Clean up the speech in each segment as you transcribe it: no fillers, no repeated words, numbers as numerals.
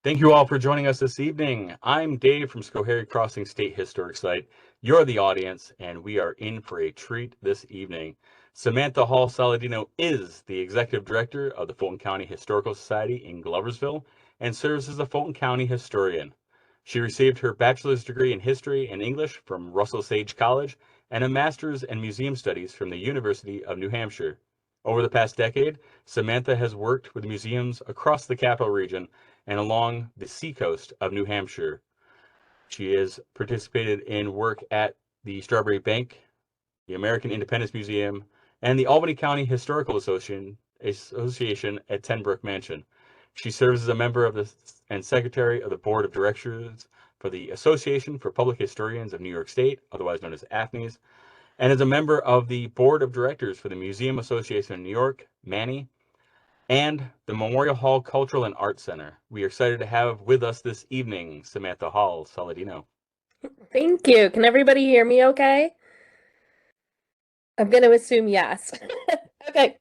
Thank you all for joining us this evening. I'm Dave from Schoharie Crossing State Historic Site. You're the audience, and we are in for a treat this evening. Samantha Hall-Saladino is the Executive Director of the Fulton County Historical Society in Gloversville and serves as a Fulton County Historian. She received her bachelor's degree in History and English from Russell Sage College and a master's in Museum Studies from the University of New Hampshire. Over the past decade, Samantha has worked with museums across the capital region and along the seacoast of New Hampshire. She has participated in work at the Strawbery Banke, the American Independence Museum, and the Albany County Historical Association at Ten Broeck Mansion. She serves as a member of and secretary of the board of directors for the Association for Public Historians of New York State, otherwise known as APHNYS, and is a member of the board of directors for the Museum Association of New York, MANY, and the Memorial Hall Cultural and Arts Center. We are excited to have with us this evening Samantha Hall-Saladino. Thank you. Can everybody hear me okay? I'm going to assume yes. Okay.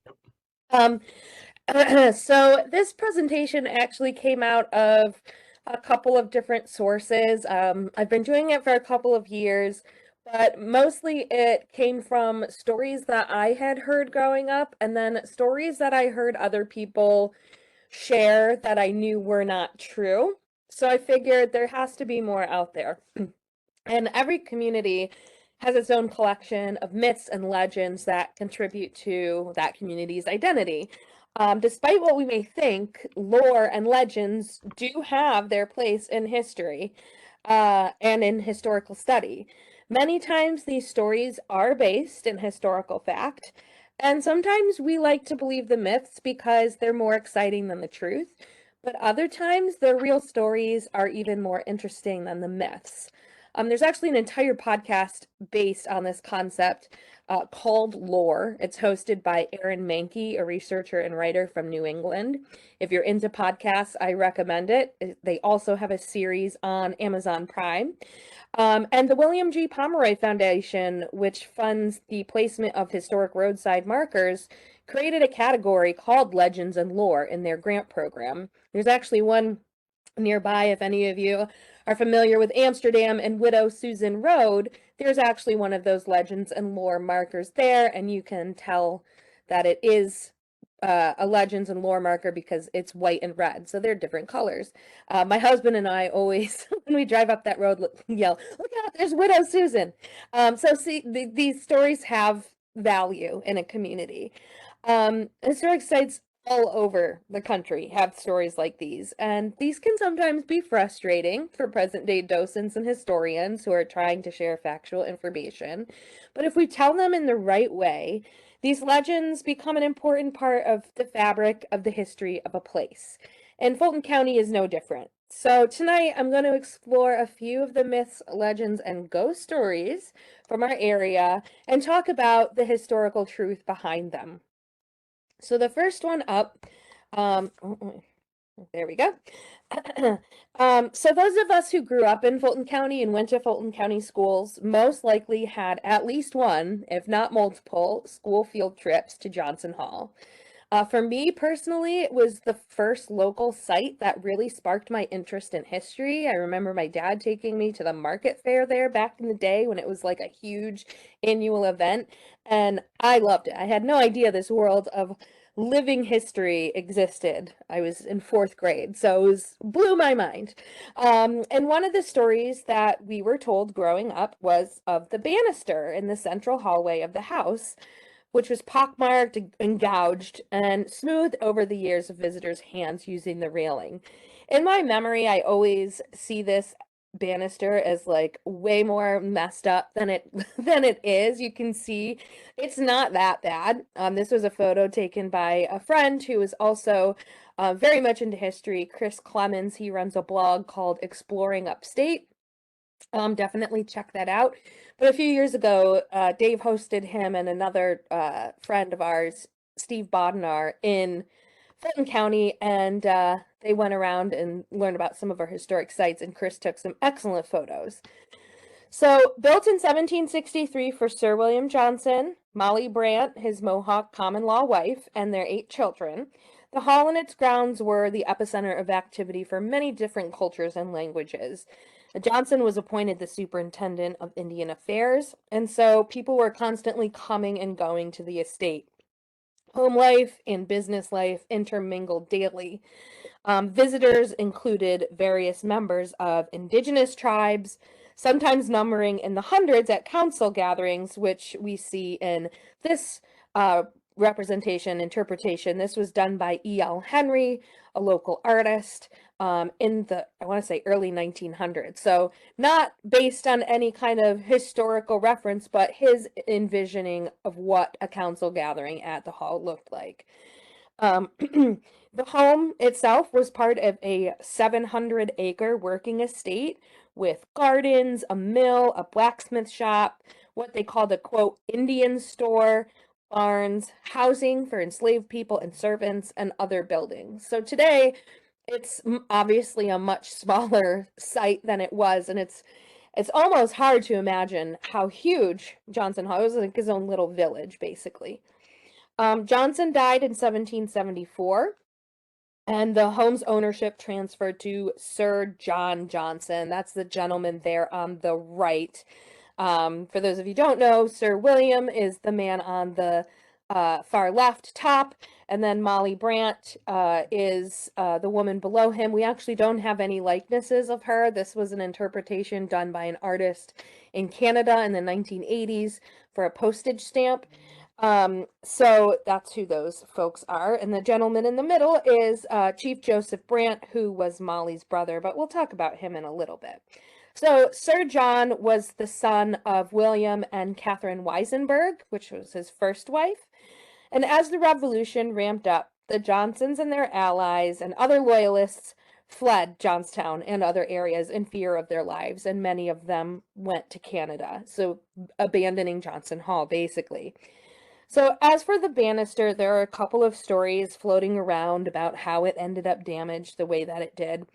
So this presentation actually came out of a couple of different sources. I've been doing it for a couple of years, but mostly it came from stories that I had heard growing up and then stories that I heard other people share that I knew were not true. So I figured there has to be more out there. And every community has its own collection of myths and legends that contribute to that community's identity. Despite what we may think, lore and legends do have their place in history and in historical study. Many times these stories are based in historical fact, and sometimes we like to believe the myths because they're more exciting than the truth, but other times the real stories are even more interesting than the myths. There's actually an entire podcast based on this concept called Lore. It's hosted by Erin Manke, a researcher and writer from New England. If you're into podcasts, I recommend it. They also have a series on Amazon Prime. And the William G. Pomeroy Foundation, which funds the placement of historic roadside markers, created a category called Legends and Lore in their grant program. There's actually one nearby, if any of you are familiar with Amsterdam and Widow Susan Road, there's actually one of those legends and lore markers there, and you can tell that it is a legends and lore marker because it's white and red, so they're different colors. My husband and I always, when we drive up that road, yell, "Look out, there's Widow Susan!" So see, these stories have value in a community. Historic sites all over the country have stories like these, and these can sometimes be frustrating for present-day docents and historians who are trying to share factual information. But if we tell them in the right way, these legends become an important part of the fabric of the history of a place. And Fulton County is no different. So tonight I'm going to explore a few of the myths, legends, and ghost stories from our area and talk about the historical truth behind them. So the first one up, there we go. So those of us who grew up in Fulton County and went to Fulton County schools most likely had at least one, if not multiple, school field trips to Johnson Hall. For me personally, it was the first local site that really sparked my interest in history. I remember my dad taking me to the market fair there back in the day when it was like a huge annual event, and I loved it. I had no idea this world of living history existed. I was in 4th grade, so it blew my mind. And one of the stories that we were told growing up was of the banister in the central hallway of the house, which was pockmarked and gouged and smoothed over the years of visitors' hands using the railing. In my memory, I always see this banister as like way more messed up than it is. You can see it's not that bad. This was a photo taken by a friend who is also very much into history, Chris Clemens. He runs a blog called Exploring Upstate. Definitely check that out. But a few years ago, Dave hosted him and another friend of ours, Steve Bodnar, in Fulton County, and they went around and learned about some of our historic sites, and Chris took some excellent photos. So, built in 1763 for Sir William Johnson, Molly Brant, his Mohawk common law wife, and their 8 children, the hall and its grounds were the epicenter of activity for many different cultures and languages. Johnson was appointed the superintendent of Indian affairs, and so people were constantly coming and going to the estate. Home life and business life intermingled daily. Visitors included various members of indigenous tribes, sometimes numbering in the hundreds at council gatherings, which we see in this interpretation. This was done by E.L. Henry, a local artist, in the, I want to say, early 1900s. So not based on any kind of historical reference, but his envisioning of what a council gathering at the hall looked like. The home itself was part of a 700-acre working estate with gardens, a mill, a blacksmith shop, what they called a, quote, Indian store, barns, housing for enslaved people and servants, and other buildings. So today, it's obviously a much smaller site than it was, and it's almost hard to imagine how huge Johnson Hall was. Like his own little village, basically. Johnson died in 1774. And the home's ownership transferred to Sir John Johnson. That's the gentleman there on the right. For those of you who don't know, Sir William is the man on the far left top, and then Molly Brant is the woman below him. We actually don't have any likenesses of her. This was an interpretation done by an artist in Canada in the 1980s for a postage stamp. So that's who those folks are. And the gentleman in the middle is Chief Joseph Brant, who was Molly's brother, but we'll talk about him in a little bit. So Sir John was the son of William and Catherine Weisenberg, which was his first wife. And as the Revolution ramped up, the Johnsons and their allies and other loyalists fled Johnstown and other areas in fear of their lives, and many of them went to Canada, so abandoning Johnson Hall, basically. So as for the banister, there are a couple of stories floating around about how it ended up damaged the way that it did.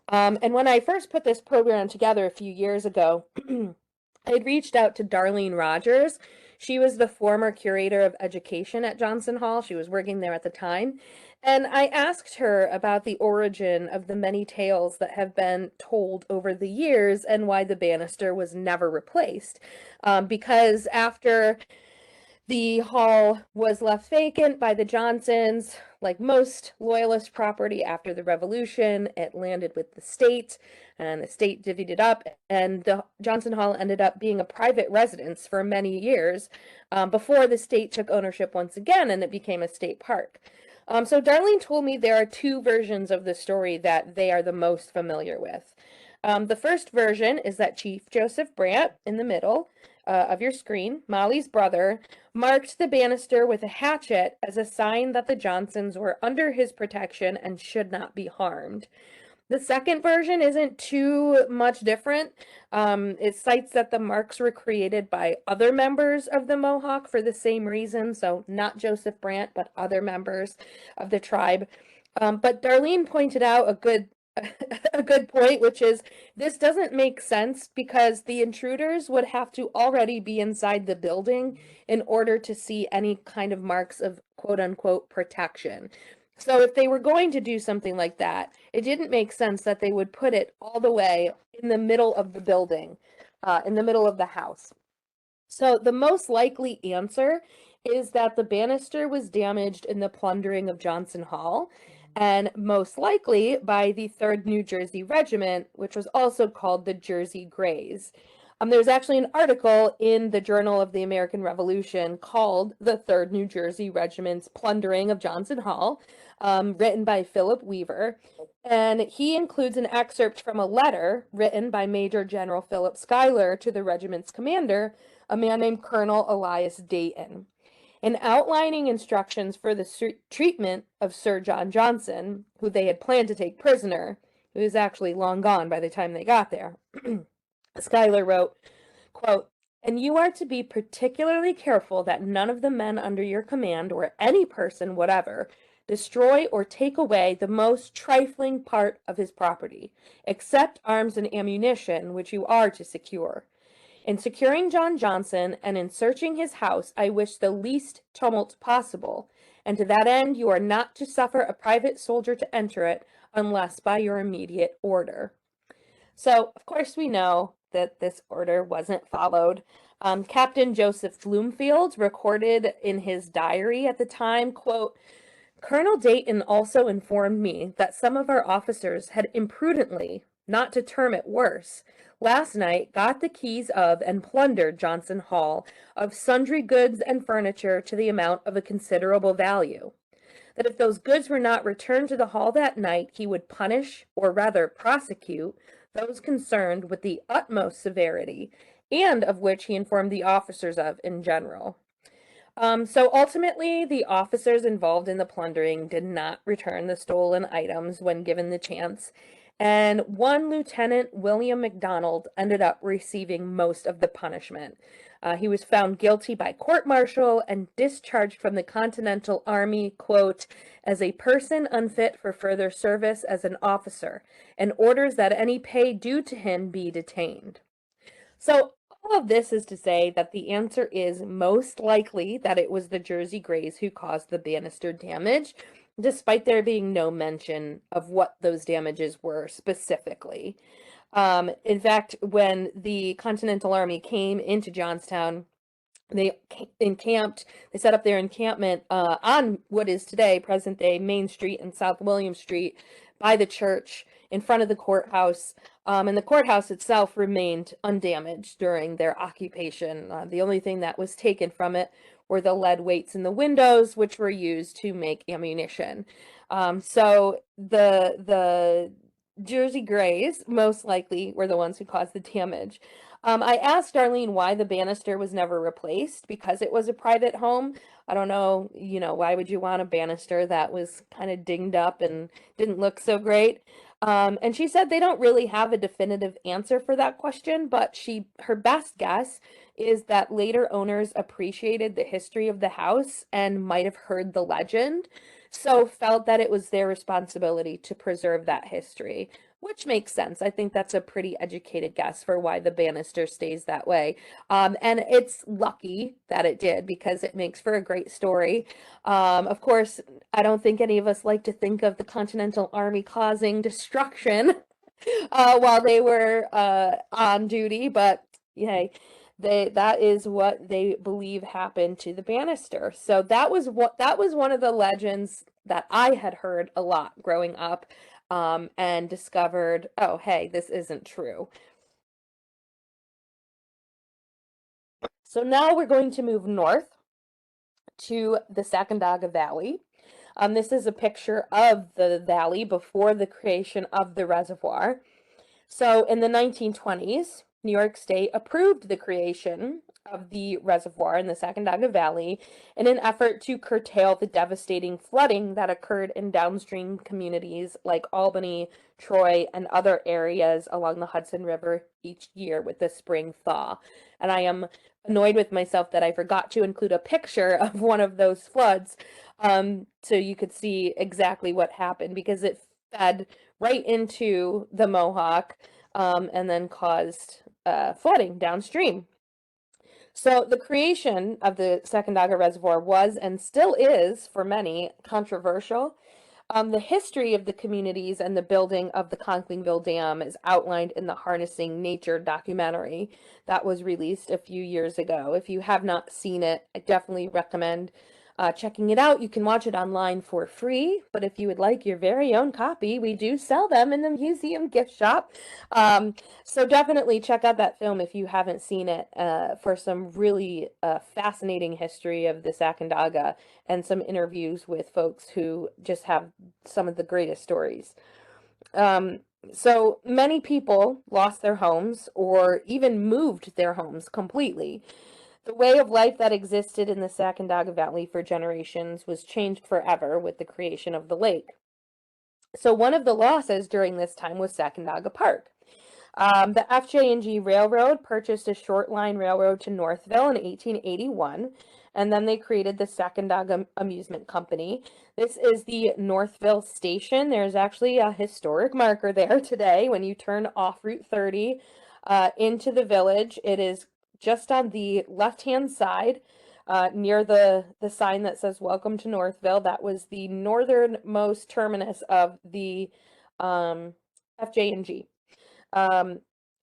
And when I first put this program together a few years ago, I had reached out to Darlene Rogers. She was the former curator of education at Johnson Hall. She was working there at the time. And I asked her about the origin of the many tales that have been told over the years and why the banister was never replaced. Because after the hall was left vacant by the Johnsons, like most Loyalist property after the Revolution, it landed with the state, and the state divvied it up, and the Johnson Hall ended up being a private residence for many years before the state took ownership once again and it became a state park. So Darlene told me there are 2 versions of the story that they are the most familiar with. The first version is that Chief Joseph Brant, in the middle of your screen, Molly's brother, marked the banister with a hatchet as a sign that the Johnsons were under his protection and should not be harmed. The second version isn't too much different. It cites that the marks were created by other members of the Mohawk for the same reason, so not Joseph Brant, but other members of the tribe. But Darlene pointed out a good point, which is this doesn't make sense because the intruders would have to already be inside the building in order to see any kind of marks of quote-unquote protection. So if they were going to do something like that, it didn't make sense that they would put it all the way in the middle of the building, in the middle of the house. So the most likely answer is that the banister was damaged in the plundering of Johnson Hall, and most likely by the 3rd New Jersey Regiment, which was also called the Jersey Greys. There's actually an article in the Journal of the American Revolution called The 3rd New Jersey Regiment's Plundering of Johnson Hall, written by Philip Weaver, and he includes an excerpt from a letter written by Major General Philip Schuyler to the regiment's commander, a man named Colonel Elias Dayton. In outlining instructions for the treatment of Sir John Johnson, who they had planned to take prisoner, who was actually long gone by the time they got there, Schuyler wrote, quote, "And you are to be particularly careful that none of the men under your command, or any person whatever, destroy or take away the most trifling part of his property, except arms and ammunition, which you are to secure. In securing John Johnson and in searching his house, I wish the least tumult possible, and to that end you are not to suffer a private soldier to enter it unless by your immediate order. So, of course, we know that this order wasn't followed. Captain Joseph Bloomfield recorded in his diary at the time, quote, Colonel Dayton also informed me that some of our officers had imprudently, not to term it worse, last night got the keys of and plundered Johnson Hall of sundry goods and furniture to the amount of a considerable value. That if those goods were not returned to the hall that night, he would punish, or rather prosecute, those concerned with the utmost severity, and of which he informed the officers of in general. So ultimately, the officers involved in the plundering did not return the stolen items when given the chance, and one Lieutenant William McDonald ended up receiving most of the punishment. He was found guilty by court-martial and discharged from the Continental Army, quote, as a person unfit for further service as an officer, and orders that any pay due to him be detained. So all of this is to say that the answer is most likely that it was the Jersey Greys who caused the banister damage, despite there being no mention of what those damages were specifically. In fact, when the Continental Army came into Johnstown, they set up their encampment on what is today, present-day Main Street and South William Street by the church in front of the courthouse. And the courthouse itself remained undamaged during their occupation. The only thing that was taken from it were the lead weights in the windows, which were used to make ammunition. So the Jersey Greys most likely were the ones who caused the damage. I asked Darlene why the banister was never replaced, because it was a private home. I don't know, why would you want a banister that was kind of dinged up and didn't look so great? And she said they don't really have a definitive answer for that question, but her best guess is that later owners appreciated the history of the house and might have heard the legend, so felt that it was their responsibility to preserve that history, which makes sense. I think that's a pretty educated guess for why the banister stays that way. And it's lucky that it did, because it makes for a great story. Of course, I don't think any of us like to think of the Continental Army causing destruction while they were on duty, but hey, that is what they believe happened to the banister. So that was one of the legends that I had heard a lot growing up, and discovered, oh, hey, this isn't true. So now we're going to move north to the Sacandaga Valley. This is a picture of the valley before the creation of the reservoir. So in the 1920s, New York State approved the creation of the reservoir in the Sacandaga Valley in an effort to curtail the devastating flooding that occurred in downstream communities like Albany, Troy, and other areas along the Hudson River each year with the spring thaw. And I am annoyed with myself that I forgot to include a picture of one of those floods, so you could see exactly what happened, because it fed right into the Mohawk, and then caused flooding downstream. So the creation of the Sacandaga Reservoir was, and still is for many, controversial. The history of the communities and the building of the Conklingville Dam is outlined in the Harnessing Nature documentary that was released a few years ago. If you have not seen it, I definitely recommend checking it out. You can watch it online for free, but if you would like your very own copy, we do sell them in the museum gift shop. So definitely check out that film if you haven't seen it, for some really fascinating history of the Sacandaga and some interviews with folks who just have some of the greatest stories. So many people lost their homes or even moved their homes completely. The way of life that existed in the Sacandaga Valley for generations was changed forever with the creation of the lake. So one of the losses during this time was Sacandaga Park. The FJ&G Railroad purchased a short line railroad to Northville in 1881, and then they created the Sacandaga Amusement Company. This is the Northville Station. There's actually a historic marker there today when you turn off Route 30 into the village. It is just on the left-hand side, near the sign that says "Welcome to Northville." That was the northernmost terminus of the FJ&G.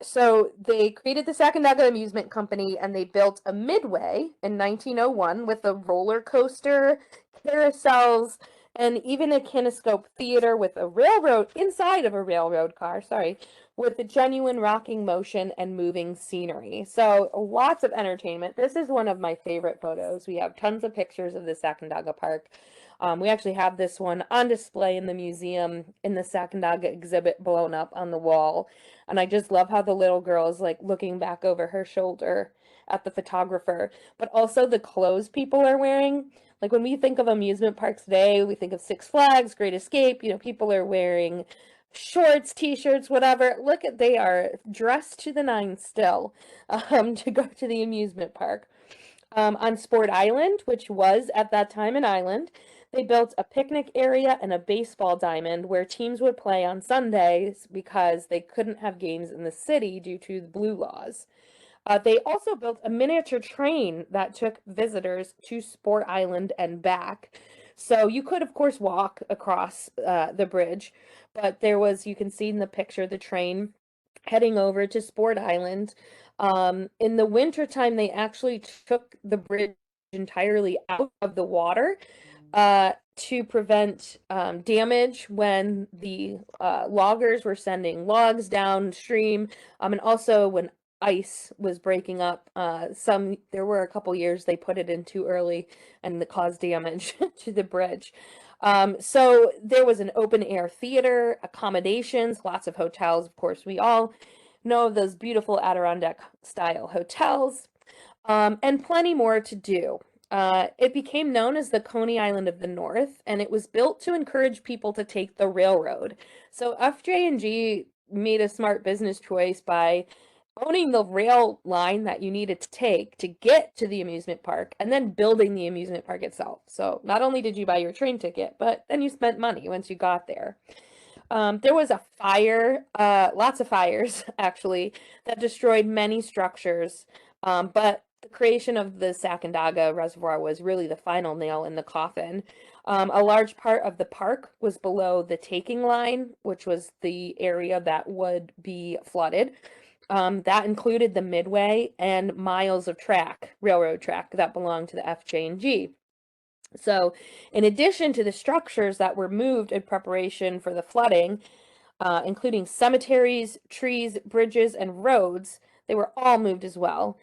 So they created the Sacandaga Amusement Company, and they built a midway in 1901 with a roller coaster, carousels, and even a kinescope theater with a railroad inside of a railroad car, sorry, with a genuine rocking motion and moving scenery. So lots of entertainment. This is one of my favorite photos. We have tons of pictures of the Sacandaga Park. We actually have this one on display in the museum in the Sacandaga exhibit blown up on the wall. And I just love how the little girl is like looking back over her shoulder at the photographer, but also the clothes people are wearing. Like when we think of amusement parks today, we think of Six Flags, Great Escape, people are wearing shorts, t-shirts, whatever. Look at, they are dressed to the nines still, to go to the amusement park. On Sport Island, which was at that time an island, they built a picnic area and a baseball diamond where teams would play on Sundays because they couldn't have games in the city due to the blue laws. They also built a miniature train that took visitors to Sport Island and back. So you could, of course, walk across the bridge, but there was, you can see in the picture, the train heading over to Sport Island. In the wintertime, they actually took the bridge entirely out of the water to prevent damage when the loggers were sending logs downstream, and also when ice was breaking up. There were a couple years they put it in too early and it caused damage to the bridge. So there was an open air theater, accommodations, lots of hotels. Of course, we all know of those beautiful Adirondack style hotels, and plenty more to do. It became known as the Coney Island of the North, and it was built to encourage people to take the railroad. So FJ&G made a smart business choice by owning the rail line that you needed to take to get to the amusement park and then building the amusement park itself. So not only did you buy your train ticket, but then you spent money once you got there. There was a fire, lots of fires actually, that destroyed many structures, but the creation of the Sacandaga Reservoir was really the final nail in the coffin. A large part of the park was below the taking line, which was the area that would be flooded. That included the midway and miles of railroad track that belonged to the FJ&G. So, in addition to the structures that were moved in preparation for the flooding, including cemeteries, trees, bridges, and roads, they were all moved as well.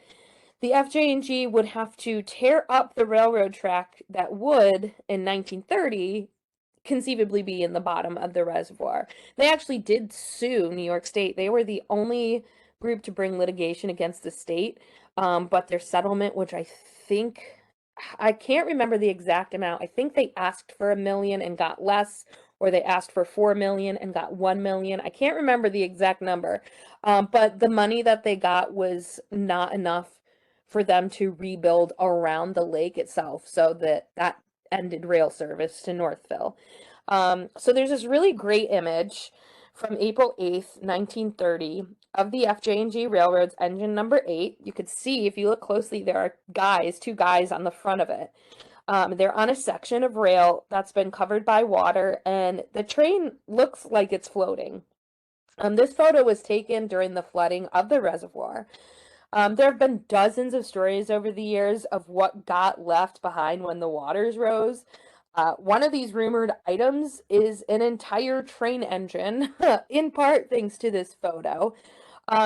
The FJ&G would have to tear up the railroad track that would, in 1930, conceivably be in the bottom of the reservoir. They actually did sue New York State. They were the only group to bring litigation against the state, but their settlement, which I can't remember the exact amount. I think they asked for $1 million and got less, or they asked for $4 million and got $1 million. I can't remember the exact number, but the money that they got was not enough for them to rebuild around the lake itself, so that ended rail service to Northville. So there's this really great image from April 8th, 1930, of the FJ&G Railroad's engine number 8. You could see, if you look closely, there are two guys on the front of it. They're on a section of rail that's been covered by water, and the train looks like it's floating. This photo was taken during the flooding of the reservoir. There have been dozens of stories over the years of what got left behind when the waters rose. One of these rumored items is an entire train engine, in part thanks to this photo.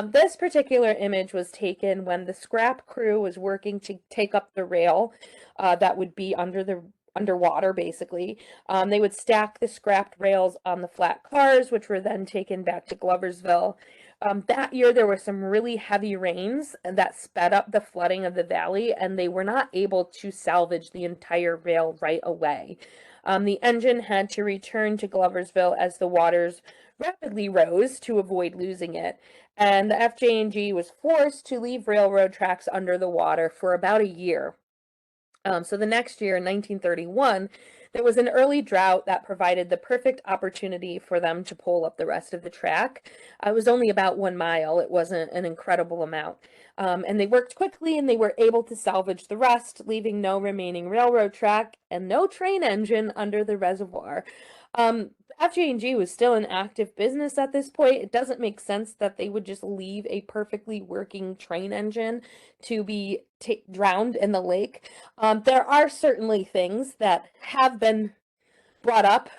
This particular image was taken when the scrap crew was working to take up the rail that would be underwater, basically. They would stack the scrapped rails on the flat cars, which were then taken back to Gloversville. That year, there were some really heavy rains that sped up the flooding of the valley, and they were not able to salvage the entire rail right away. The engine had to return to Gloversville as the waters rapidly rose to avoid losing it, and the FJ&G was forced to leave railroad tracks under the water for about a year. So the next year, in 1931, there was an early drought that provided the perfect opportunity for them to pull up the rest of the track. It was only about 1 mile. It wasn't an incredible amount. And they worked quickly and they were able to salvage the rest, leaving no remaining railroad track and no train engine under the reservoir. FJ&G was still an active business at this point. It doesn't make sense that they would just leave a perfectly working train engine to be drowned in the lake. There are certainly things that have been brought up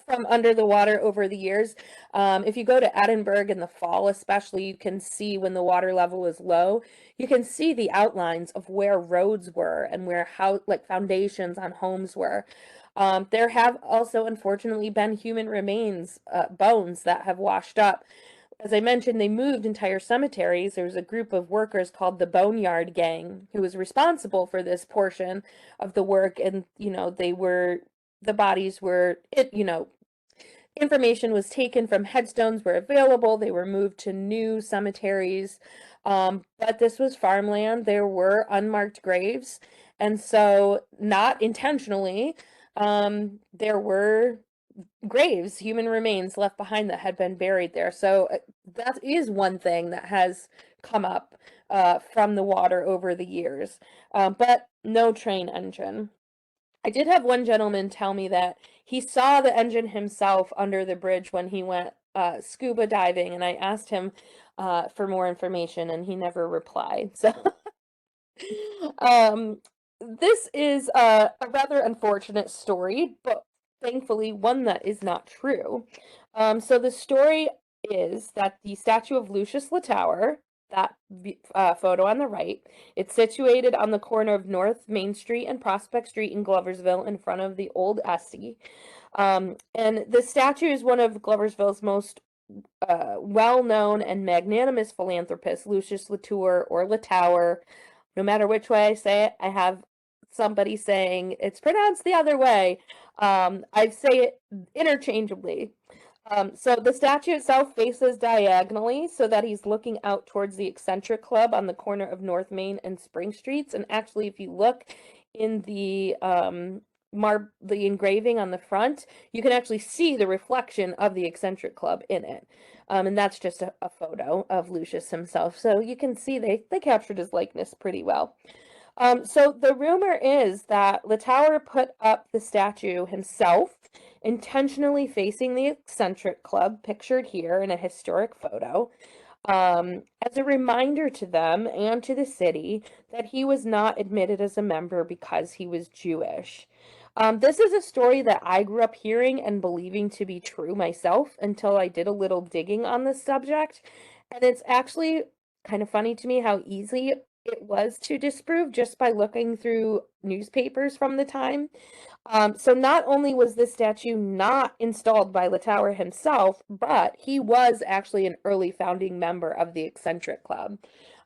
from under the water over the years. If you go to Edinburgh in the fall, especially, you can see when the water level is low, you can see the outlines of where roads were and where like foundations on homes were. There have also, unfortunately, been human remains, bones that have washed up. As I mentioned, they moved entire cemeteries. There was a group of workers called the Boneyard Gang who was responsible for this portion of the work, and the bodies were information was taken from headstones were available. They were moved to new cemeteries, but this was farmland. There were unmarked graves, and so not intentionally, there were graves, human remains left behind that had been buried there. So that is one thing that has come up from the water over the years, but no train engine. I did have one gentleman tell me that he saw the engine himself under the bridge when he went scuba diving, and I asked him for more information, and he never replied. So this is a rather unfortunate story, but thankfully one that is not true. So the story is that the statue of Lucius Latour, that photo on the right, it's situated on the corner of North Main Street and Prospect Street in Gloversville in front of the old Esty. And the statue is one of Gloversville's most well-known and magnanimous philanthropists, Lucius Latour or Latour. No matter which way I say it, I have somebody saying it's pronounced the other way. I say it interchangeably. So the statue itself faces diagonally so that he's looking out towards the Eccentric Club on the corner of North Main and Spring Streets. And actually, if you look in the engraving on the front, you can actually see the reflection of the Eccentric Club in it. And that's just a photo of Lucius himself. So you can see they captured his likeness pretty well. So the rumor is that Latour put up the statue himself, intentionally facing the Eccentric Club, pictured here in a historic photo, as a reminder to them and to the city that he was not admitted as a member because he was Jewish. This is a story that I grew up hearing and believing to be true myself until I did a little digging on this subject. And it's actually kind of funny to me how easy it was to disprove just by looking through newspapers from the time. So not only was this statue not installed by Latour himself, but he was actually an early founding member of the Eccentric Club.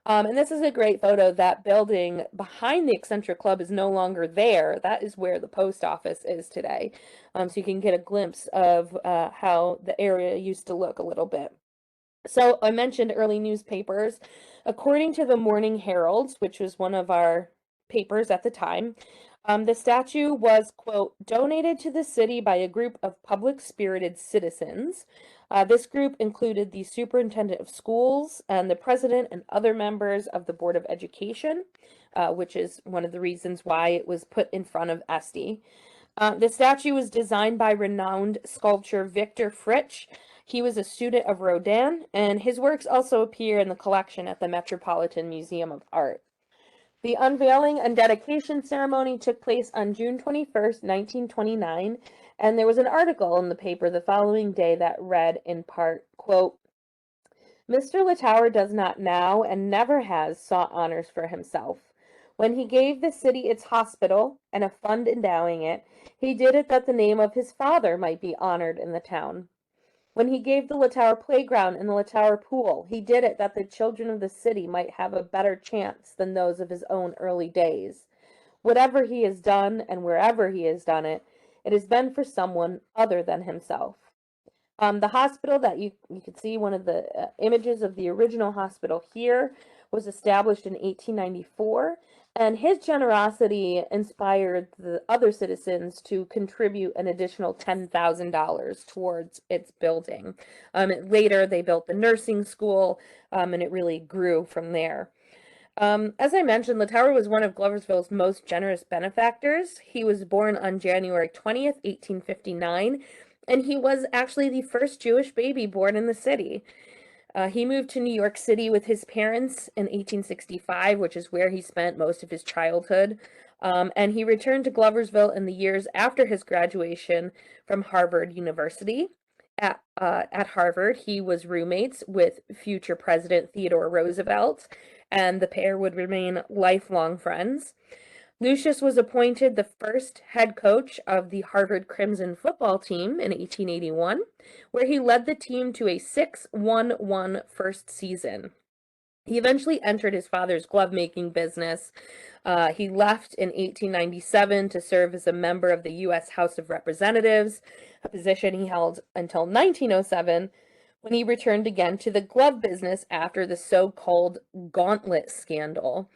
And this is a great photo. That building behind the Eccentric Club is no longer there. That is where the post office is today. So you can get a glimpse of how the area used to look a little bit. So I mentioned early newspapers. According to the Morning Herald, which was one of our papers at the time, the statue was, quote, donated to the city by a group of public-spirited citizens. This group included the superintendent of schools and the president and other members of the Board of Education, which is one of the reasons why it was put in front of Esty. The statue was designed by renowned sculptor Victor Fritsch. He was a student of Rodin, and his works also appear in the collection at the Metropolitan Museum of Art. The unveiling and dedication ceremony took place on June 21st, 1929, and there was an article in the paper the following day that read in part, quote, Mr. Latour does not now and never has sought honors for himself. When he gave the city its hospital and a fund endowing it, he did it that the name of his father might be honored in the town. When he gave the Latour playground and the Latour pool, he did it that the children of the city might have a better chance than those of his own early days. Whatever he has done and wherever he has done it, it has been for someone other than himself. The hospital that you could see one of the images of the original hospital here was established in 1894, And his generosity inspired the other citizens to contribute an additional $10,000 towards its building. Later, they built the nursing school, and it really grew from there. As I mentioned, Littauer was one of Gloversville's most generous benefactors. He was born on January 20th, 1859, and he was actually the first Jewish baby born in the city. He moved to New York City with his parents in 1865, which is where he spent most of his childhood. And he returned to Gloversville in the years after his graduation from Harvard University. At Harvard, he was roommates with future President Theodore Roosevelt, and the pair would remain lifelong friends. Lucius was appointed the first head coach of the Harvard Crimson football team in 1881, where he led the team to a 6-1-1 first season. He eventually entered his father's glove-making business. He left in 1897 to serve as a member of the U.S. House of Representatives, a position he held until 1907, when he returned again to the glove business after the so-called Gauntlet scandal.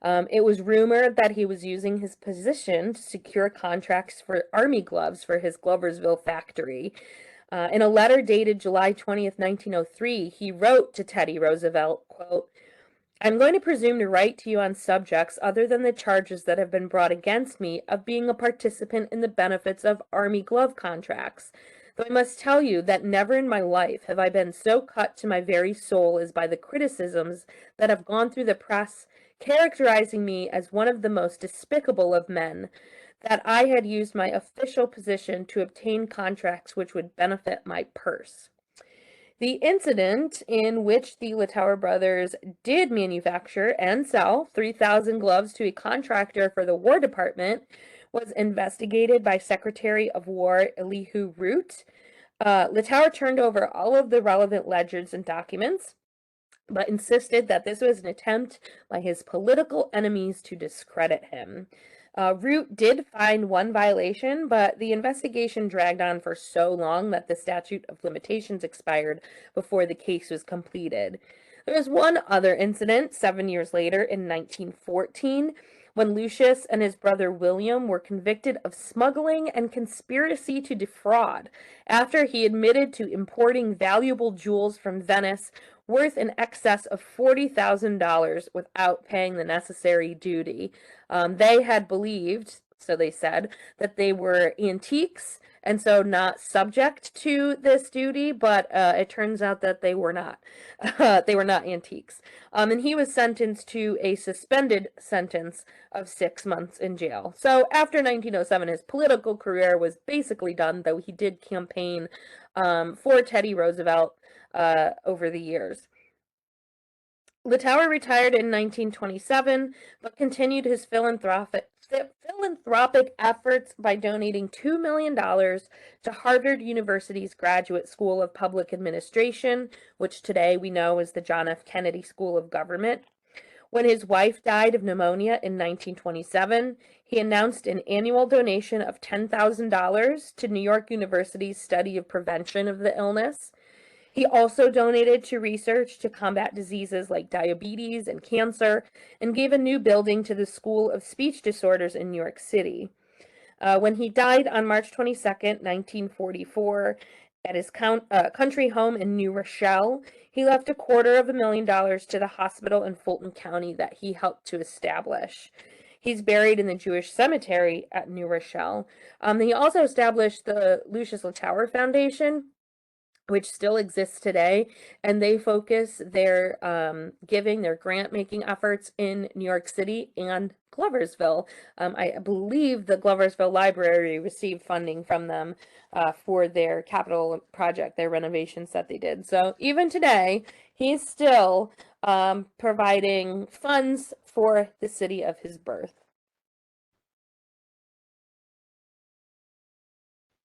It was rumored that he was using his position to secure contracts for Army gloves for his Gloversville factory. In a letter dated July 20th, 1903, he wrote to Teddy Roosevelt, quote, "I'm going to presume to write to you on subjects other than the charges that have been brought against me of being a participant in the benefits of Army glove contracts. Though I must tell you that never in my life have I been so cut to my very soul as by the criticisms that have gone through the press characterizing me as one of the most despicable of men, that I had used my official position to obtain contracts which would benefit my purse." The incident in which the Littauer brothers did manufacture and sell 3,000 gloves to a contractor for the War Department was investigated by Secretary of War Elihu Root. Littauer turned over all of the relevant ledgers and documents, but insisted that this was an attempt by his political enemies to discredit him. Root did find one violation, but the investigation dragged on for so long that the statute of limitations expired before the case was completed. There was one other incident 7 years later in 1914 when Lucius and his brother William were convicted of smuggling and conspiracy to defraud after he admitted to importing valuable jewels from Venice worth in excess of $40,000 without paying the necessary duty. They had believed, so they said, that they were antiques and so not subject to this duty, but it turns out that they were not. They were not antiques. And he was sentenced to a suspended sentence of 6 months in jail. So after 1907, his political career was basically done, though he did campaign for Teddy Roosevelt over the years. Littauer retired in 1927, but continued his philanthropic efforts by donating $2 million to Harvard University's Graduate School of Public Administration, which today we know is the John F. Kennedy School of Government. When his wife died of pneumonia in 1927, he announced an annual donation of $10,000 to New York University's study of prevention of the illness. He also donated to research to combat diseases like diabetes and cancer, and gave a new building to the School of Speech Disorders in New York City. When he died on March 22nd, 1944, at his country home in New Rochelle, he left $250,000 to the hospital in Fulton County that he helped to establish. He's buried in the Jewish cemetery at New Rochelle. He also established the Lucius Littauer Foundation, which still exists today, and they focus their their grant-making efforts in New York City and Gloversville. I believe the Gloversville Library received funding from them for their capital project, their renovations that they did. So even today, he's still providing funds for the city of his birth.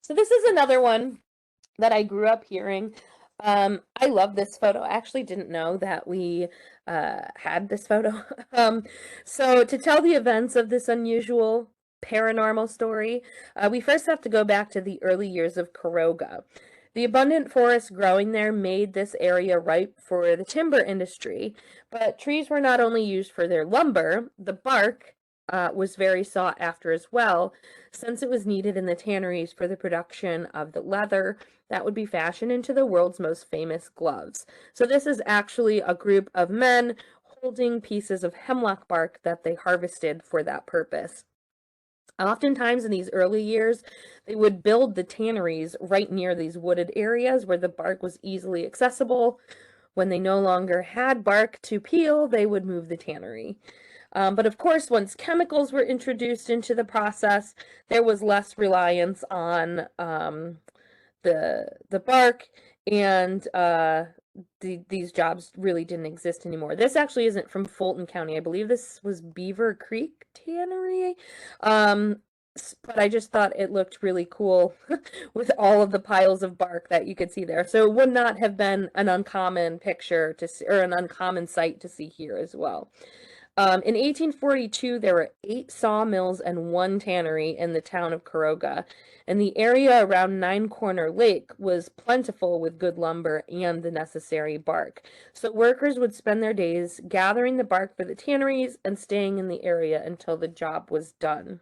So this is another one that I grew up hearing. I love this photo. I actually didn't know that we had this photo. So to tell the events of this unusual paranormal story, we first have to go back to the early years of Caroga. The abundant forest growing there made this area ripe for the timber industry, but trees were not only used for their lumber, the bark was very sought after as well, since it was needed in the tanneries for the production of the leather that would be fashioned into the world's most famous gloves. So this is actually a group of men holding pieces of hemlock bark that they harvested for that purpose. Oftentimes in these early years, they would build the tanneries right near these wooded areas where the bark was easily accessible. When they no longer had bark to peel, they would move the tannery. But of course, once chemicals were introduced into the process, there was less reliance on the bark, and these jobs really didn't exist anymore. This actually isn't from Fulton County. I believe this was Beaver Creek Tannery. But I just thought it looked really cool with all of the piles of bark that you could see there. So it would not have been an uncommon picture to see, or an uncommon sight to see here as well. In 1842, there were 8 sawmills and 1 tannery in the town of Caroga, and the area around Nine Corner Lake was plentiful with good lumber and the necessary bark. So workers would spend their days gathering the bark for the tanneries and staying in the area until the job was done.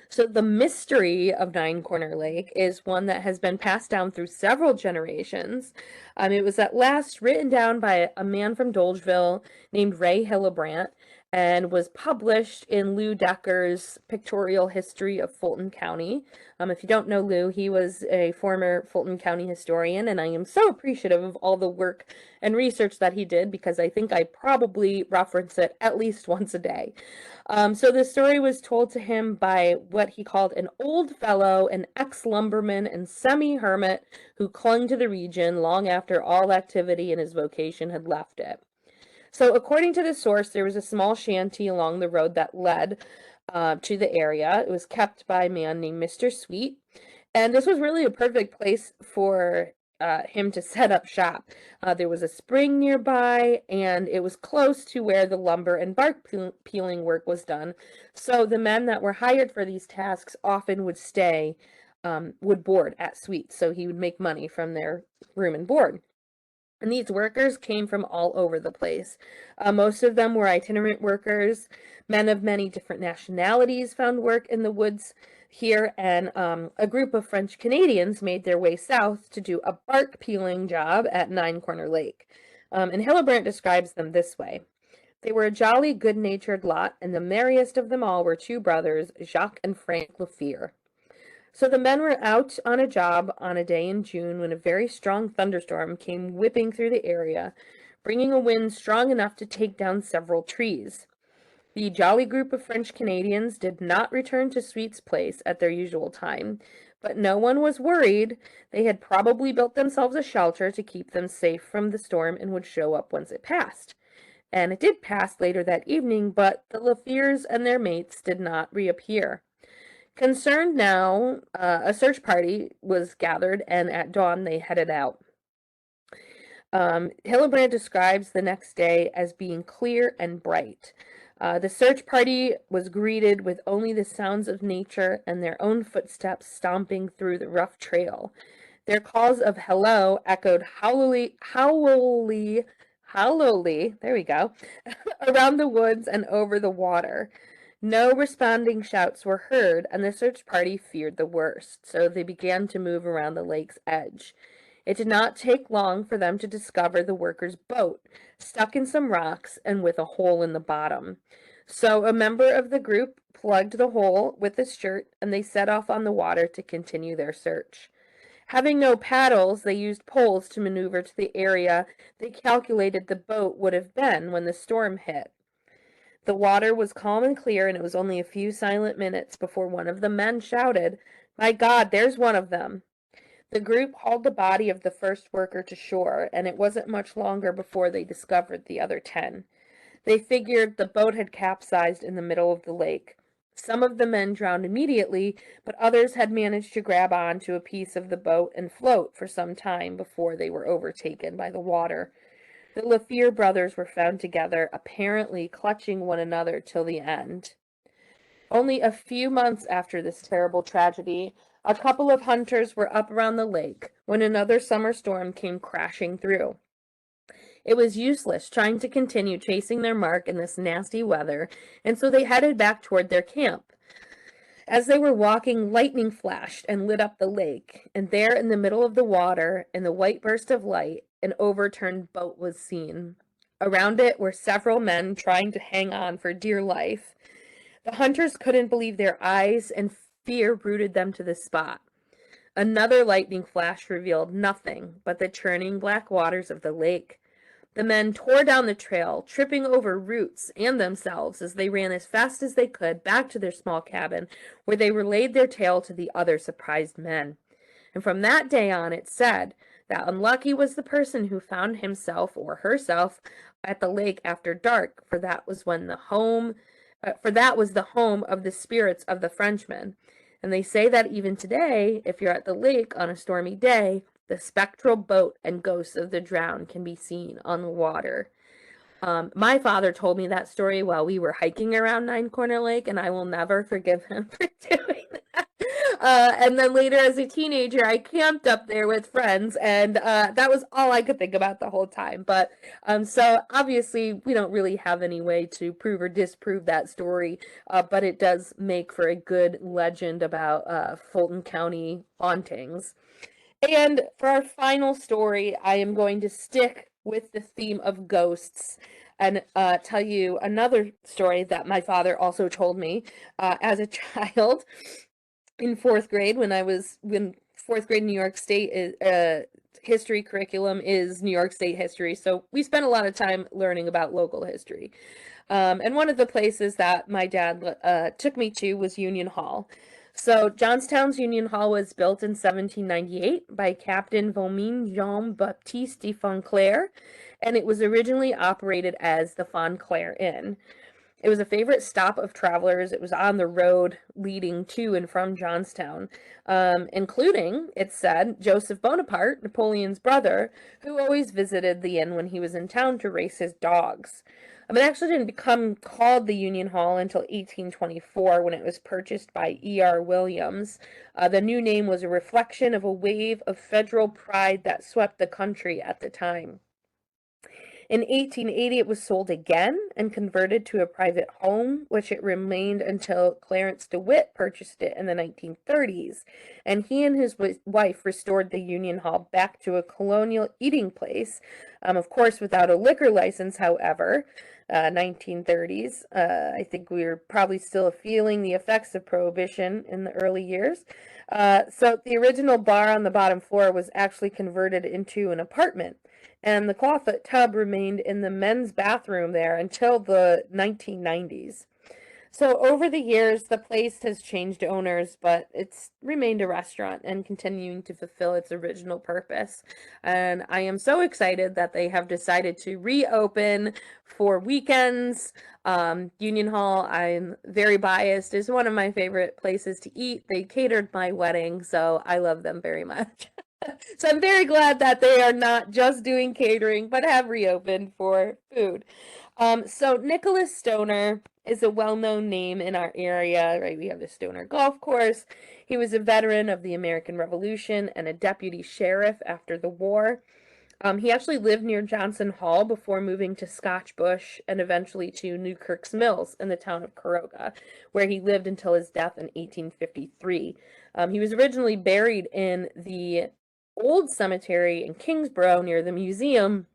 So the mystery of Nine Corner Lake is one that has been passed down through several generations. It was at last written down by a man from Dolgeville named Ray Hillebrand and was published in Lou Decker's Pictorial History of Fulton County. If you don't know Lou, he was a former Fulton County historian, and I am so appreciative of all the work and research that he did because I think I probably reference it at least once a day. So the story was told to him by what he called an old fellow, an ex-lumberman and semi-hermit who clung to the region long after all activity in his vocation had left it. So according to the source, there was a small shanty along the road that led to the area. It was kept by a man named Mr. Sweet, and this was really a perfect place for him to set up shop. There was a spring nearby, and it was close to where the lumber and bark peeling work was done. So the men that were hired for these tasks often would stay, would board at Sweet, so he would make money from their room and board. And these workers came from all over the place. Most of them were itinerant workers. Men of many different nationalities found work in the woods here, and a group of French Canadians made their way south to do a bark peeling job at Nine Corner Lake. And Hillebrand describes them this way. They were a jolly, good-natured lot, and the merriest of them all were 2 brothers, Jacques and Frank Lefevre. So the men were out on a job on a day in June when a very strong thunderstorm came whipping through the area, bringing a wind strong enough to take down several trees. The jolly group of French Canadians did not return to Sweet's place at their usual time, but no one was worried. They had probably built themselves a shelter to keep them safe from the storm and would show up once it passed. And it did pass later that evening, but the Lefevres and their mates did not reappear. Concerned now, a search party was gathered, and at dawn they headed out. Hillebrand describes the next day as being clear and bright. The search party was greeted with only the sounds of nature and their own footsteps stomping through the rough trail. Their calls of hello echoed howlily, there we go, around the woods and over the water. No responding shouts were heard, and the search party feared the worst, so they began to move around the lake's edge. It did not take long for them to discover the workers' boat, stuck in some rocks and with a hole in the bottom. So a member of the group plugged the hole with his shirt, and they set off on the water to continue their search. Having no paddles, they used poles to maneuver to the area they calculated the boat would have been when the storm hit. The water was calm and clear, and it was only a few silent minutes before one of the men shouted, "My God, there's one of them!" The group hauled the body of the first worker to shore, and it wasn't much longer before they discovered the other 10. They figured the boat had capsized in the middle of the lake. Some of the men drowned immediately, but others had managed to grab on to a piece of the boat and float for some time before they were overtaken by the water. The Lefevre brothers were found together, apparently clutching one another till the end. Only a few months after this terrible tragedy, a couple of hunters were up around the lake when another summer storm came crashing through. It was useless trying to continue chasing their mark in this nasty weather, and so they headed back toward their camp. As they were walking, lightning flashed and lit up the lake, and there in the middle of the water, in the white burst of light, an overturned boat was seen. Around it were several men trying to hang on for dear life. The hunters couldn't believe their eyes, and fear rooted them to the spot. Another lightning flash revealed nothing but the churning black waters of the lake. The men tore down the trail, tripping over roots and themselves as they ran as fast as they could back to their small cabin, where they relayed their tale to the other surprised men. And from that day on, it said that unlucky was the person who found himself or herself at the lake after dark, for that was the home of the spirits of the Frenchmen. And they say that even today, if you're at the lake on a stormy day, the spectral boat and ghosts of the drowned can be seen on the water. My father told me that story while we were hiking around Nine Corner Lake, and I will never forgive him for doing that. And then later as a teenager, I camped up there with friends, and that was all I could think about the whole time. But so obviously we don't really have any way to prove or disprove that story, but it does make for a good legend about Fulton County hauntings. And for our final story, I am going to stick with the theme of ghosts and tell you another story that my father also told me as a child in fourth grade when fourth grade New York State history curriculum is New York State history. So we spent a lot of time learning about local history. And one of the places that my dad took me to was Union Hall. So Johnstown's Union Hall was built in 1798 by Captain Vomin Jean-Baptiste de Fontclair, and it was originally operated as the Fontclair Inn. It was a favorite stop of travelers. It was on the road leading to and from Johnstown, including, it said, Joseph Bonaparte, Napoleon's brother, who always visited the inn when he was in town to race his dogs. It actually didn't become called the Union Hall until 1824 when it was purchased by E.R. Williams. The new name was a reflection of a wave of federal pride that swept the country at the time. In 1880, it was sold again and converted to a private home, which it remained until Clarence DeWitt purchased it in the 1930s. And he and his wife restored the Union Hall back to a colonial eating place, of course, without a liquor license, however. 1930s. I think we were probably still feeling the effects of Prohibition in the early years. So the original bar on the bottom floor was actually converted into an apartment, and the clawfoot tub remained in the men's bathroom there until the 1990s. So over the years, the place has changed owners, but it's remained a restaurant and continuing to fulfill its original purpose. And I am so excited that they have decided to reopen for weekends. Union Hall, I'm very biased, is one of my favorite places to eat. They catered my wedding, so I love them very much. So I'm very glad that they are not just doing catering, but have reopened for food. So Nicholas Stoner is a well-known name in our area, right? We have the Stoner Golf Course. He was a veteran of the American Revolution and a deputy sheriff after the war. He actually lived near Johnson Hall before moving to Scotch Bush and eventually to Newkirk's Mills in the town of Caroga, where he lived until his death in 1853. He was originally buried in the old cemetery in Kingsborough near the museum,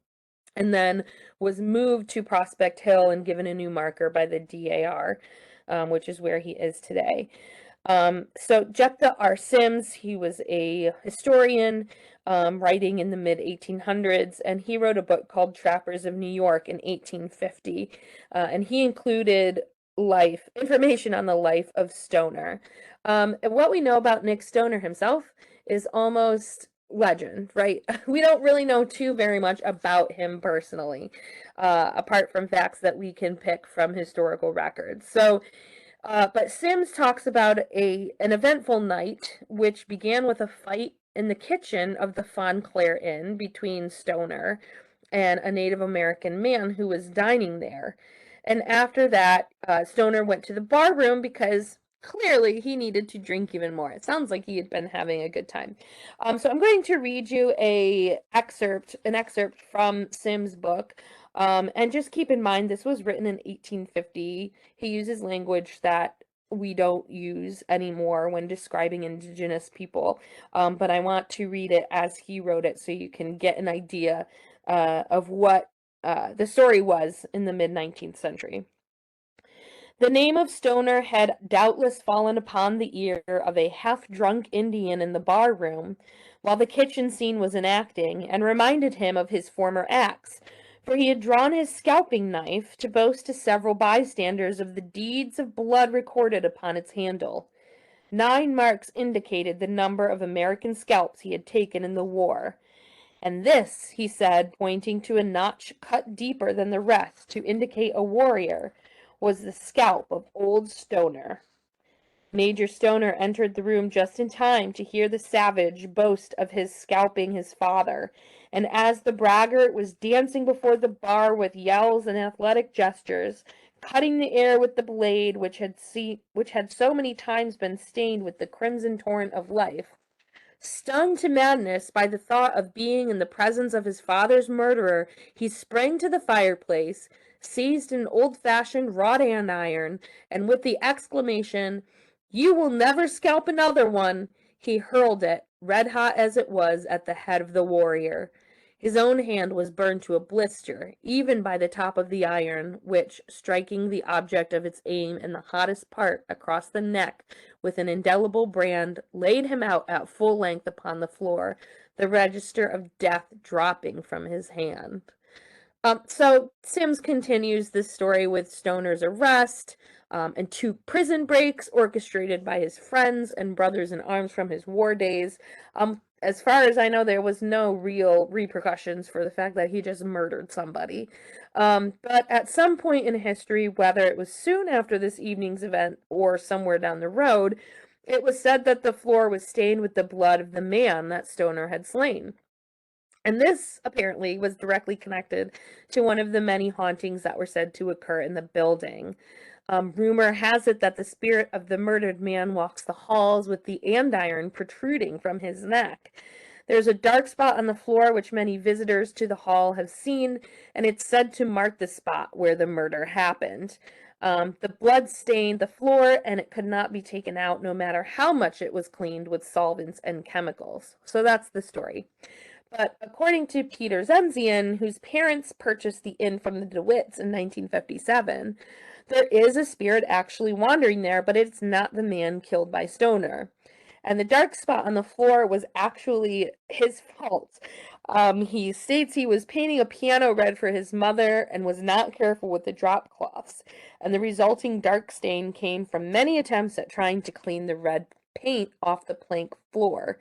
and then was moved to Prospect Hill and given a new marker by the DAR, which is where he is today. So Jephthah R. Sims, he was a historian writing in the mid-1800s, and he wrote a book called Trappers of New York in 1850, and he included information on the life of Stoner. And what we know about Nick Stoner himself is almost legend, right? We don't really know too very much about him personally, apart from facts that we can pick from historical records. So, but Sims talks about an eventful night, which began with a fight in the kitchen of the Fontclair Inn between Stoner and a Native American man who was dining there. And after that, Stoner went to the bar room because clearly he needed to drink even more. It sounds like he had been having a good time. So I'm going to read you an excerpt from Sim's book. And just keep in mind, this was written in 1850. He uses language that we don't use anymore when describing Indigenous people. But I want to read it as he wrote it so you can get an idea of what the story was in the mid-19th century. The name of Stoner had doubtless fallen upon the ear of a half-drunk Indian in the bar-room while the kitchen scene was enacting, and reminded him of his former acts, for he had drawn his scalping knife to boast to several bystanders of the deeds of blood recorded upon its handle. 9 marks indicated the number of American scalps he had taken in the war. And this, he said, pointing to a notch cut deeper than the rest to indicate a warrior, was the scalp of old Stoner. Major Stoner entered the room just in time to hear the savage boast of his scalping his father, and as the braggart was dancing before the bar with yells and athletic gestures, cutting the air with the blade which had so many times been stained with the crimson torrent of life, stung to madness by the thought of being in the presence of his father's murderer, he sprang to the fireplace, seized an old-fashioned wrought andiron, and with the exclamation, "You will never scalp another one," he hurled it, red-hot as it was, at the head of the warrior. His own hand was burned to a blister, even by the top of the iron, which, striking the object of its aim in the hottest part across the neck with an indelible brand, laid him out at full length upon the floor, the register of death dropping from his hand. So Sims continues this story with Stoner's arrest, and 2 prison breaks orchestrated by his friends and brothers in arms from his war days. As far as I know, there was no real repercussions for the fact that he just murdered somebody. But at some point in history, whether it was soon after this evening's event or somewhere down the road, it was said that the floor was stained with the blood of the man that Stoner had slain. And this apparently was directly connected to one of the many hauntings that were said to occur in the building. Rumor has it that the spirit of the murdered man walks the halls with the andiron protruding from his neck. There's a dark spot on the floor which many visitors to the hall have seen, and it's said to mark the spot where the murder happened. The blood stained the floor, and it could not be taken out no matter how much it was cleaned with solvents and chemicals. So that's the story. But according to Peter Zenzian, whose parents purchased the inn from the DeWitts in 1957, there is a spirit actually wandering there, but it's not the man killed by Stoner. And the dark spot on the floor was actually his fault. He states he was painting a piano red for his mother and was not careful with the drop cloths, and the resulting dark stain came from many attempts at trying to clean the red paint off the plank floor.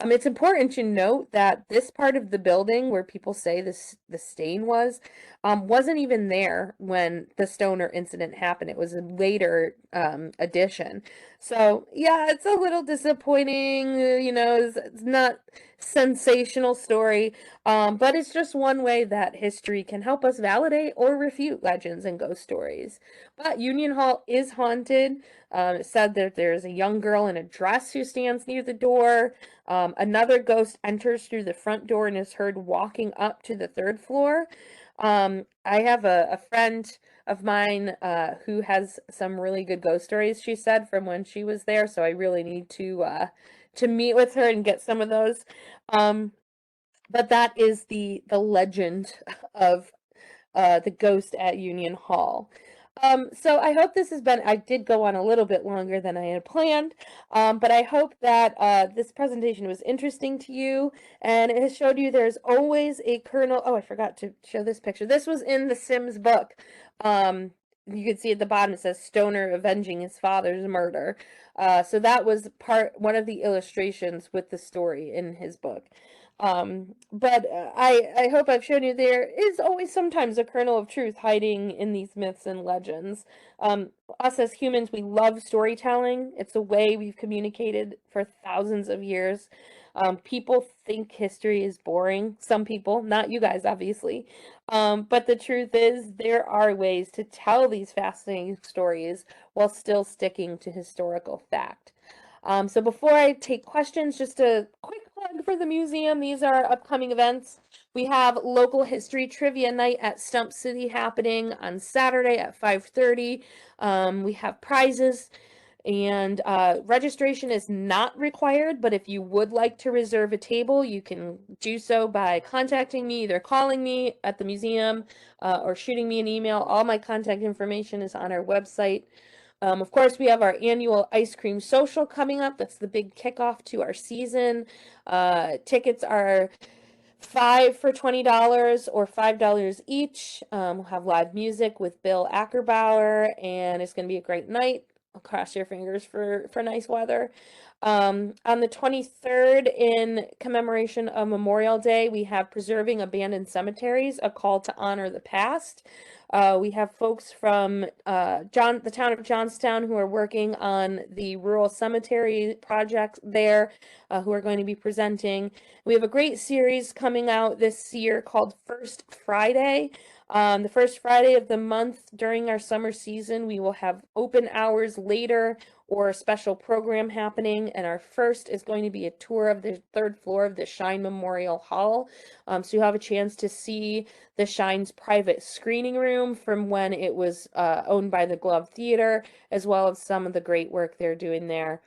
It's important to note that this part of the building where people say the stain wasn't even there when the Stoner incident happened. It was a later addition. So yeah, it's a little disappointing. It's not sensational story, but it's just one way that history can help us validate or refute legends and ghost stories. But Union Hall is haunted. It said that there's a young girl in a dress who stands near the door. Another ghost enters through the front door and is heard walking up to the 3rd floor. I have a friend of mine who has some really good ghost stories, she said, from when she was there, so I really need to meet with her and get some of those. But that is the legend of the ghost at Union Hall. So I hope this has been, I did go on a little bit longer than I had planned, but I hope that this presentation was interesting to you, and it has showed you there's always a kernel. Oh, I forgot to show this picture. This was in the Sims book. You can see at the bottom it says Stoner avenging his father's murder. So that was one of the illustrations with the story in his book. But I hope I've shown you there is always sometimes a kernel of truth hiding in these myths and legends. Us as humans, we love storytelling. It's a way we've communicated for thousands of years. People think history is boring. Some people, not you guys, obviously. But the truth is, there are ways to tell these fascinating stories while still sticking to historical fact. So before I take questions, just a quick plug for the museum. These are upcoming events. We have local history trivia night at Stump City happening on Saturday at 5:30. We have prizes. And registration is not required, but if you would like to reserve a table, you can do so by contacting me, either calling me at the museum or shooting me an email. All my contact information is on our website. Of course, we have our annual ice cream social coming up. That's the big kickoff to our season. Tickets are five for $20 or $5 each. We'll have live music with Bill Ackerbauer, and it's going to be a great night. I'll cross your fingers for nice weather. On the 23rd, in commemoration of Memorial Day, we have Preserving Abandoned Cemeteries, a call to honor the past. We have folks from the town of Johnstown who are working on the rural cemetery project there, who are going to be presenting. We have a great series coming out this year called First Friday. The first Friday of the month during our summer season, we will have open hours later or a special program happening. And our first is going to be a tour of the third floor of the Shine Memorial Hall. So you have a chance to see the Shine's private screening room from when it was owned by the Glove Theater, as well as some of the great work they're doing there.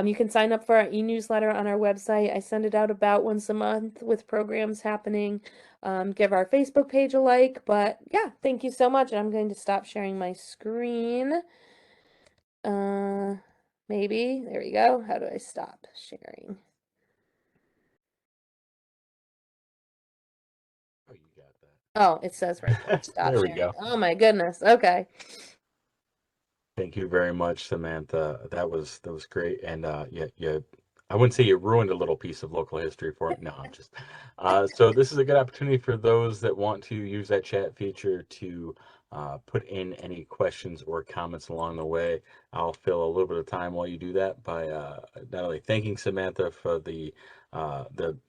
You can sign up for our e-newsletter on our website. I send it out about once a month with programs happening. Give our Facebook page a like. But yeah, thank you so much. And I'm going to stop sharing my screen. Maybe. There we go. How do I stop sharing? Oh, you got that. Oh, it says right there. Stop There we sharing. go. Oh my goodness. Okay. Thank you very much, Samantha. That was great. And I wouldn't say you ruined a little piece of local history for me. No, I'm just so this is a good opportunity for those that want to use that chat feature to put in any questions or comments along the way. I'll fill a little bit of time while you do that by not only thanking Samantha for the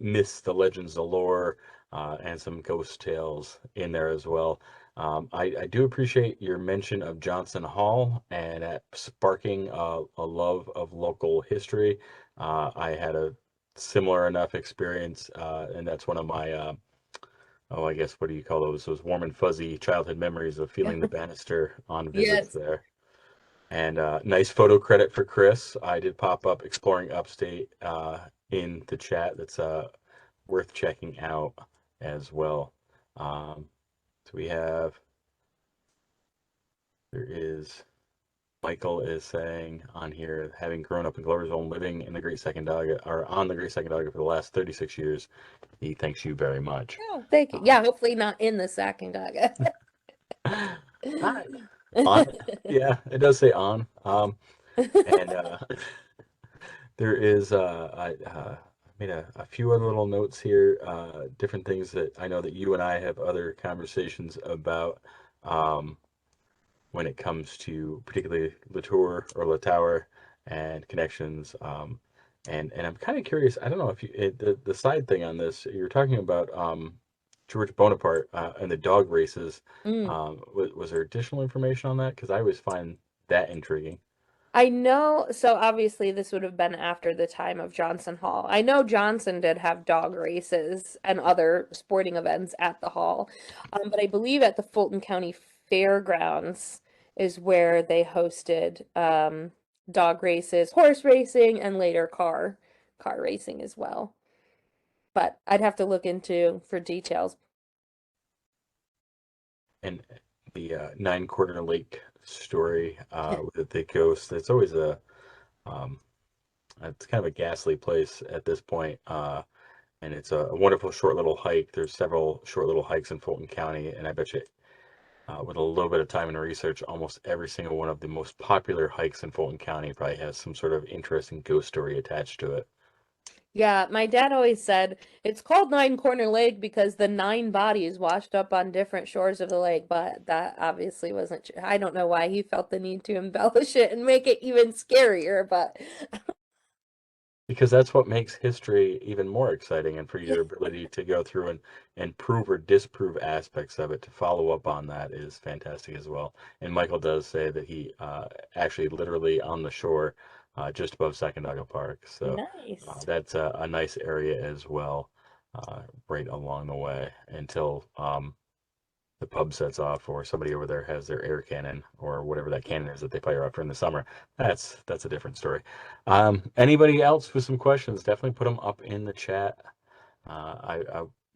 myths, the legends, the lore, and some ghost tales in there as well. I do appreciate your mention of Johnson Hall and at sparking a love of local history. I had a similar enough experience, and that's one of my, oh, I guess, what do you call those? Those warm and fuzzy childhood memories of feeling the banister on visits Yes. there. And nice photo credit for Chris. I did pop up Exploring Upstate in the chat. That's worth checking out as well. So there is, Michael is saying on here, having grown up in Gloversville and living in the Great Sacandaga, or on the Great Sacandaga for the last 36 years, he thanks you very much. Oh, thank you. Yeah, hopefully not in the Sacandaga. Hi. On, yeah, it does say on. And there is, I made a few other little notes here, different things that I know that you and I have other conversations about. When it comes to particularly Latour or Latour and connections. And I'm kind of curious. I don't know if the side thing on this, you're talking about George Bonaparte and the dog races. Mm. Was there additional information on that? Because I always find that intriguing. I know, so obviously this would have been after the time of Johnson Hall. I know Johnson did have dog races and other sporting events at the hall, but I believe at the Fulton County Fairgrounds is where they hosted dog races, horse racing, and later car racing as well. But I'd have to look into for details. And the Nine Quarter Lake story with the ghost. It's always um, it's kind of a ghastly place at this point. And it's a wonderful short little hike. There's several short little hikes in Fulton County, and I bet you, with a little bit of time and research, almost every single one of the most popular hikes in Fulton County probably has some sort of interesting ghost story attached to it. Yeah, my dad always said it's called Nine Corner Lake because the nine bodies washed up on different shores of the lake, but that obviously wasn't true. I don't know why he felt the need to embellish it and make it even scarier, but because that's what makes history even more exciting, and for your ability to go through and prove or disprove aspects of it, to follow up on that is fantastic as well. And Michael does say that he actually literally on the shore just above Sacandaga Park, so Nice. that's a nice area as well, right along the way until the pub sets off, or somebody over there has their air cannon or whatever that cannon is that they fire off during the summer. That's a different story. Anybody else with some questions, definitely put them up in the chat.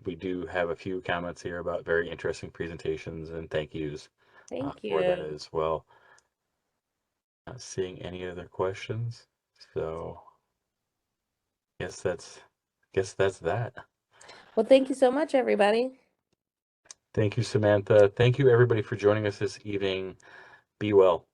We do have a few comments here about very interesting presentations, and thank yous Thank for that you. as well. Not seeing any other questions, so guess that's that. Well, thank you so much, everybody. Thank you, Samantha. Thank you, everybody, for joining us this evening. Be well.